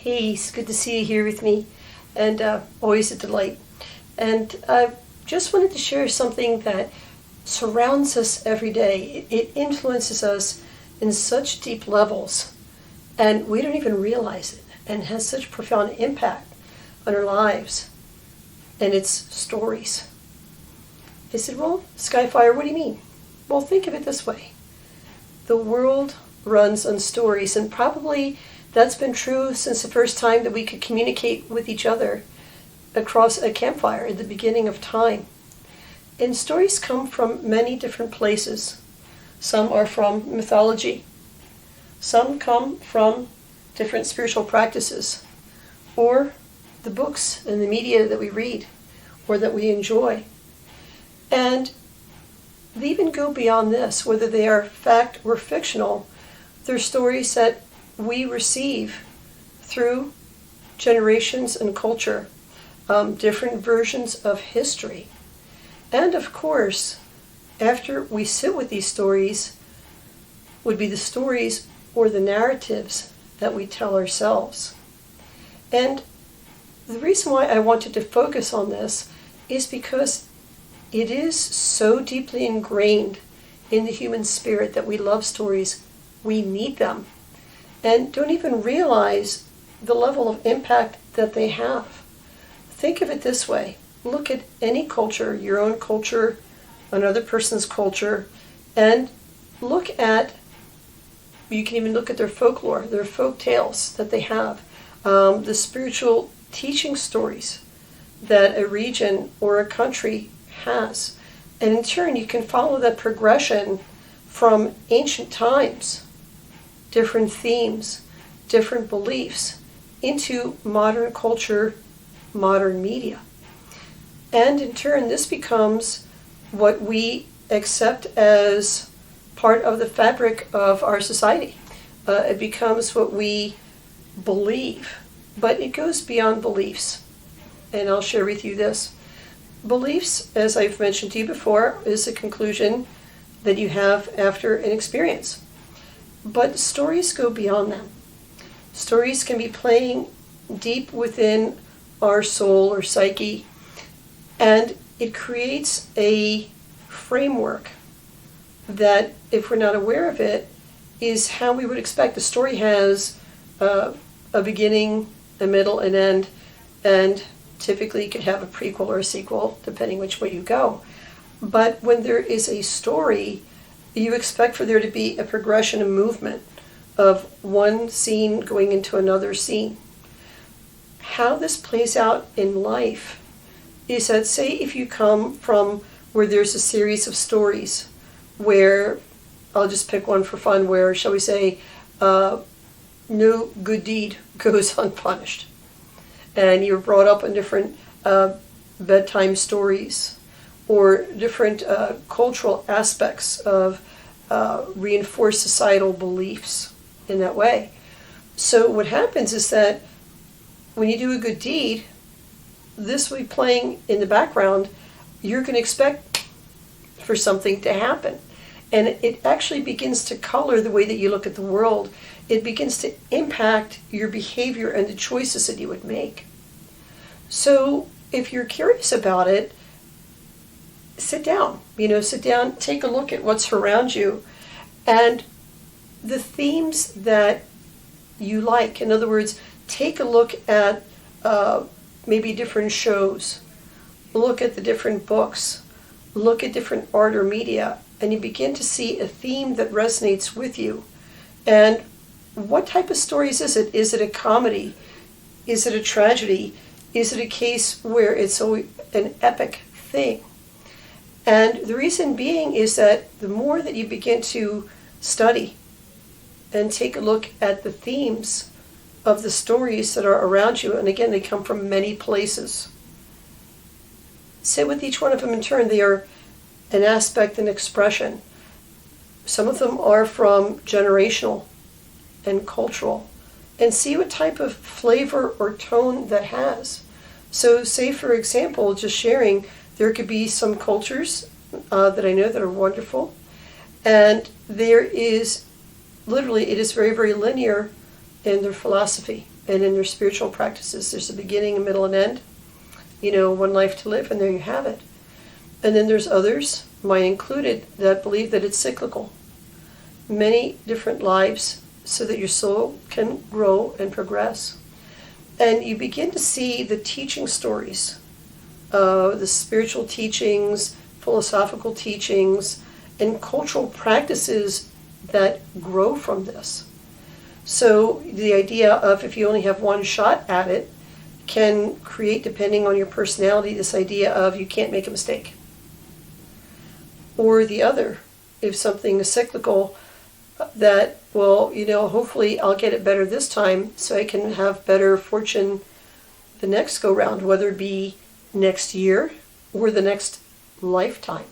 Hey, it's good to see you here with me, and always a delight. And I just wanted to share something that surrounds us every day. It influences us in such deep levels, and we don't even realize it, and has such profound impact on our lives. And it's stories. I said, well, Skyfire, what do you mean? Well, think of it this way. The world runs on stories, and probably that's been true since the first time that we could communicate with each other across a campfire at the beginning of time. And stories come from many different places. Some are from mythology. Some come from different spiritual practices, or the books and the media that we read or that we enjoy. And they even go beyond this, whether they are fact or fictional. They're stories that we receive through generations and culture, different versions of history. And of course, after we sit with these stories, would be the stories or the narratives that we tell ourselves. And the reason why I wanted to focus on this is because it is so deeply ingrained in the human spirit that we love stories. We need them, and don't even realize the level of impact that they have. Think of it this way. Look at any culture, your own culture, another person's culture, and look at, you can even look at their folklore, their folk tales that they have, the spiritual teaching stories that a region or a country has. And in turn, you can follow that progression from ancient times, different themes, different beliefs, into modern culture, modern media. And in turn, this becomes what we accept as part of the fabric of our society. It becomes what we believe, but it goes beyond beliefs. And I'll share with you this. Beliefs, as I've mentioned to you before, is a conclusion that you have after an experience. But stories go beyond them. Stories can be playing deep within our soul or psyche, and it creates a framework that, if we're not aware of it, is how we would expect. The story has a beginning, a middle, an end, and typically you could have a prequel or a sequel, depending which way you go. But when there is a story, you expect for there to be a progression and movement of one scene going into another scene. How this plays out in life is that, say if you come from where there's a series of stories where, I'll just pick one for fun, where, shall we say, no good deed goes unpunished. And you're brought up in different bedtime stories or different cultural aspects of reinforced societal beliefs in that way. So what happens is that when you do a good deed, this will be playing in the background. You're going to expect for something to happen. And it actually begins to color the way that you look at the world. It begins to impact your behavior and the choices that you would make. So if you're curious about it, sit down, take a look at what's around you and the themes that you like. In other words, take a look at maybe different shows, look at the different books, look at different art or media, and you begin to see a theme that resonates with you. And what type of stories is it? Is it a comedy? Is it a tragedy? Is it a case where it's an epic thing? And the reason being is that the more that you begin to study and take a look at the themes of the stories that are around you, and again, they come from many places. Sit with each one of them in turn. They are an aspect and expression. Some of them are from generational and cultural. And see what type of flavor or tone that has. So say, for example, just sharing, there could be some cultures that I know that are wonderful. And there is, literally, it is very, very linear in their philosophy and in their spiritual practices, there's a beginning, a middle, and end. You know, one life to live, and there you have it. And then there's others, mine included, that believe that it's cyclical. Many different lives so that your soul can grow and progress. And you begin to see the teaching stories, the spiritual teachings, philosophical teachings, and cultural practices that grow from this. So the idea of if you only have one shot at it can create, depending on your personality, this idea of you can't make a mistake. Or the other, if something is cyclical, that, well, you know, hopefully I'll get it better this time so I can have better fortune the next go round, whether it be next year or the next lifetime.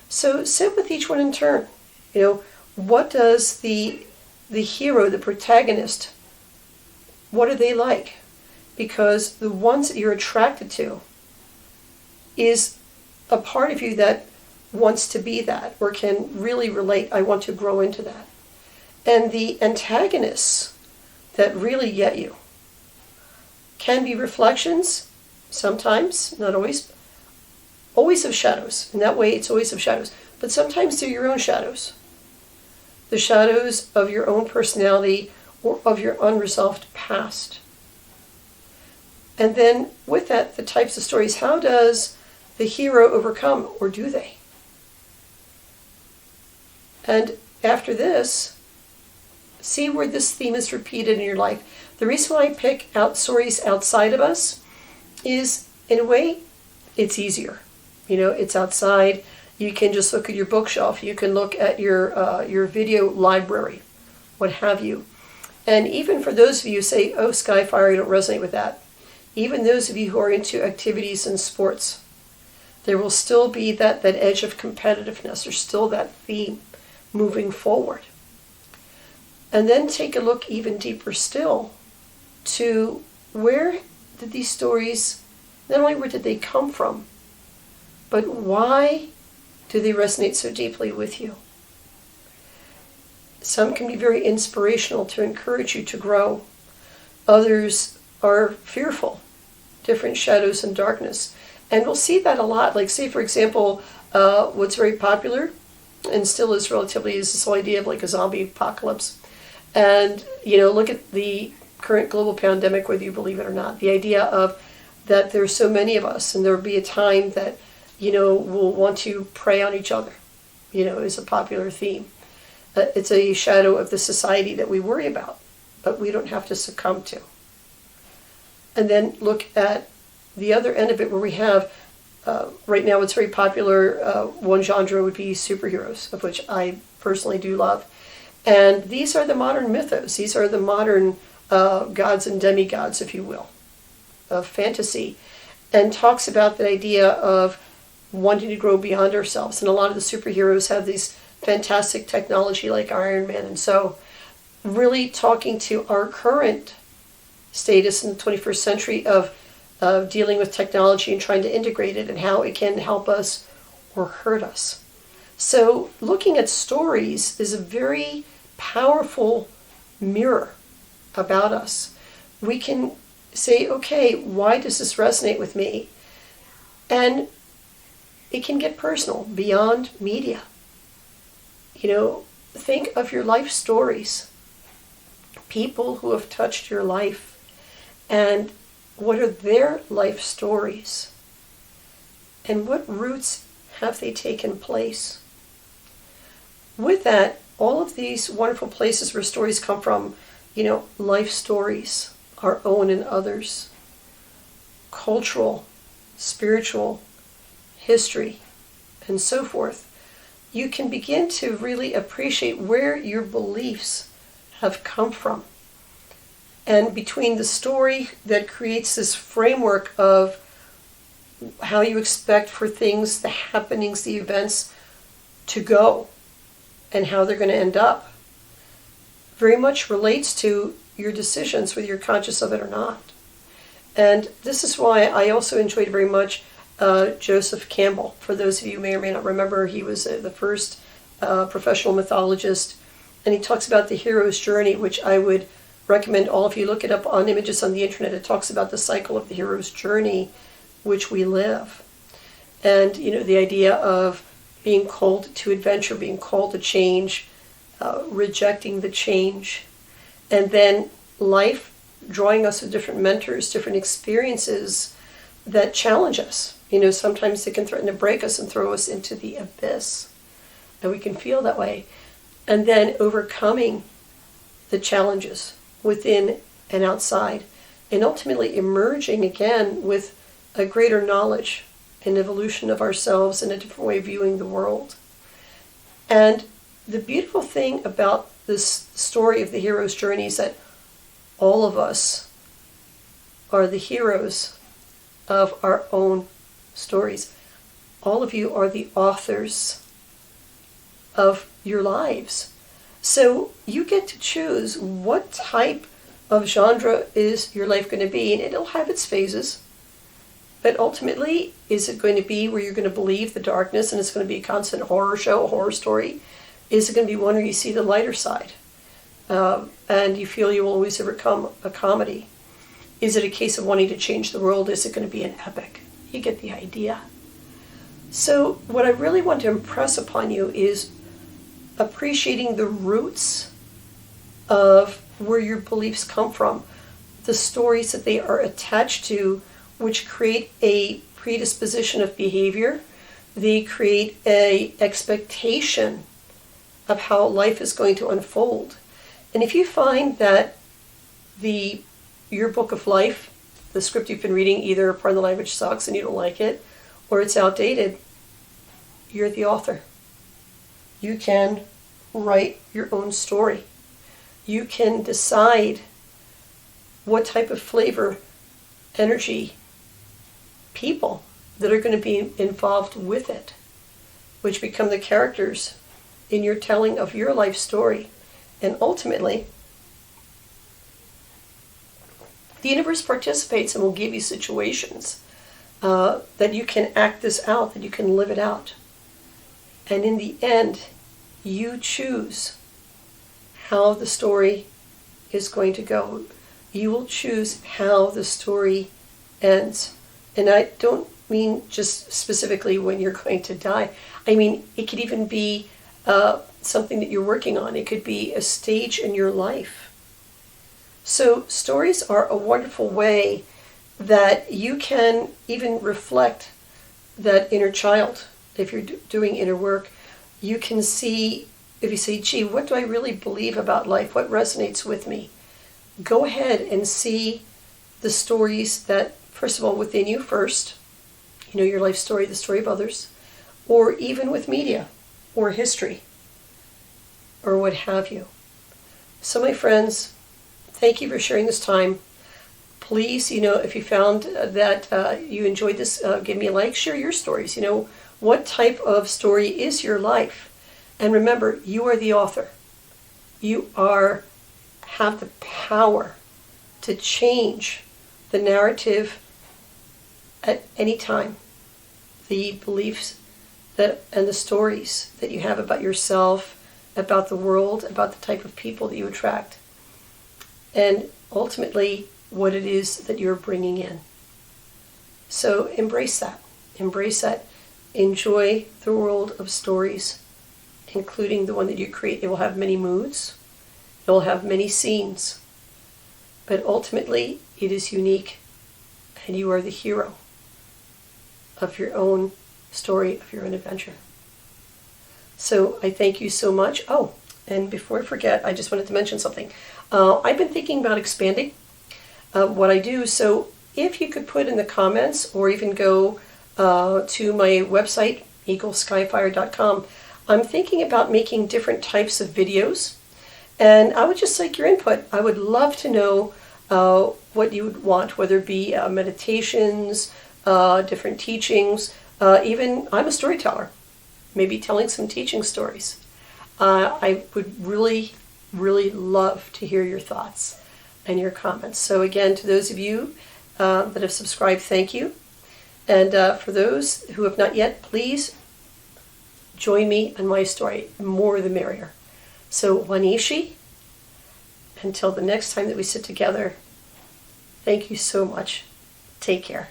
So sit with each one in turn. You know, what does the hero, the protagonist, what are they like? Because the ones that you're attracted to is a part of you that wants to be that or can really relate. I want to grow into that. And the antagonists that really get you can be reflections, sometimes, not always of shadows. In that way, it's always of shadows. But sometimes they're your own shadows. The shadows of your own personality or of your unresolved past. And then with that, the types of stories, how does the hero overcome, or do they? And after this, see where this theme is repeated in your life. The reason why I pick out stories outside of us is, in a way, it's easier. You know, it's outside. You can just look at your bookshelf. You can look at your video library, what have you. And even for those of you who say, oh, Skyfire, I don't resonate with that. Even those of you who are into activities and sports, there will still be that edge of competitiveness. There's still that theme moving forward. And then take a look even deeper still to where did these stories, not only where did they come from, but why do they resonate so deeply with you? Some can be very inspirational to encourage you to grow. Others are fearful, different shadows and darkness. And we'll see that a lot. Like, say, for example, what's very popular and still is relatively is this whole idea of like a zombie apocalypse. And, you know, look at the current global pandemic, whether you believe it or not. The idea of that there's so many of us and there will be a time that, you know, we'll want to prey on each other, you know, is a popular theme. It's a shadow of the society that we worry about, but we don't have to succumb to. And then look at the other end of it where we have, right now it's very popular, one genre would be superheroes, of which I personally do love. And these are the modern mythos. These are the modern gods and demigods, if you will, of fantasy. And talks about the idea of wanting to grow beyond ourselves. And a lot of the superheroes have these fantastic technology like Iron Man. And so really talking to our current status in the 21st century of dealing with technology and trying to integrate it and how it can help us or hurt us. So looking at stories is a very powerful mirror about us. We can say, okay, why does this resonate with me? And it can get personal beyond media. You know, think of your life stories. People who have touched your life. And what are their life stories? And what roots have they taken place? With that, all of these wonderful places where stories come from, you know, life stories, our own and others, cultural, spiritual, history, and so forth, you can begin to really appreciate where your beliefs have come from. And between the story that creates this framework of how you expect for things, the happenings, the events to go, and how they're going to end up, very much relates to your decisions, whether you're conscious of it or not. And this is why I also enjoyed very much Joseph Campbell. For those of you who may or may not remember, he was the first professional mythologist, and he talks about the hero's journey, which I would recommend all of you look it up on images on the internet. It talks about the cycle of the hero's journey, which we live. And, the idea of being called to adventure, being called to change, rejecting the change, and then life drawing us with different mentors, different experiences that challenge us. Sometimes they can threaten to break us and throw us into the abyss. And we can feel that way. And then overcoming the challenges within and outside, and ultimately emerging again with a greater knowledge and evolution of ourselves and a different way of viewing the world. And the beautiful thing about this story of the hero's journey is that all of us are the heroes of our own stories. All of you are the authors of your lives. So you get to choose what type of genre is your life going to be, and it'll have its phases. But ultimately, is it going to be where you're going to believe the darkness and it's going to be a constant horror show, a horror story? Is it going to be one where you see the lighter side and you feel you will always overcome a comedy? Is it a case of wanting to change the world? Is it going to be an epic? You get the idea. So what I really want to impress upon you is appreciating the roots of where your beliefs come from, the stories that they are attached to, which create a predisposition of behavior. They create an expectation of how life is going to unfold. And if you find that your book of life, the script you've been reading, either pardon the language sucks and you don't like it, or it's outdated, you're the author. You can write your own story. You can decide what type of flavor, energy, people that are going to be involved with it, which become the characters in your telling of your life story. And ultimately, the universe participates and will give you situations that you can act this out, that you can live it out. And in the end, you choose how the story is going to go. You will choose how the story ends. And I don't mean just specifically when you're going to die. I mean, it could even be something that you're working on. It could be a stage in your life. So stories are a wonderful way that you can even reflect that inner child. If you're doing inner work, you can see, if you say, gee, what do I really believe about life? What resonates with me? Go ahead and see the stories that, first of all, within you first, your life story, the story of others, or even with media or history or what have you. So my friends, thank you for sharing this time. Please, if you found that you enjoyed this, give me a like, share your stories. What type of story is your life? And remember, you are the author. You have the power to change the narrative at any time. The beliefs and the stories that you have about yourself, about the world, about the type of people that you attract, and ultimately what it is that you're bringing in. So embrace that. Embrace that. Enjoy the world of stories, including the one that you create. It will have many moods. It will have many scenes. But ultimately, it is unique, and you are the hero of your own story, of your own adventure. So I thank you so much. Oh, and before I forget, I just wanted to mention something. I've been thinking about expanding what I do. So if you could put in the comments or even go to my website, eagleskyfire.com, I'm thinking about making different types of videos. And I would just like your input. I would love to know what you would want, whether it be meditations, different teachings, even I'm a storyteller, maybe telling some teaching stories. I would really, really love to hear your thoughts and your comments. So again, to those of you that have subscribed, thank you. And for those who have not yet, please join me on my story. More the merrier. So Wanishi, until the next time that we sit together, thank you so much. Take care.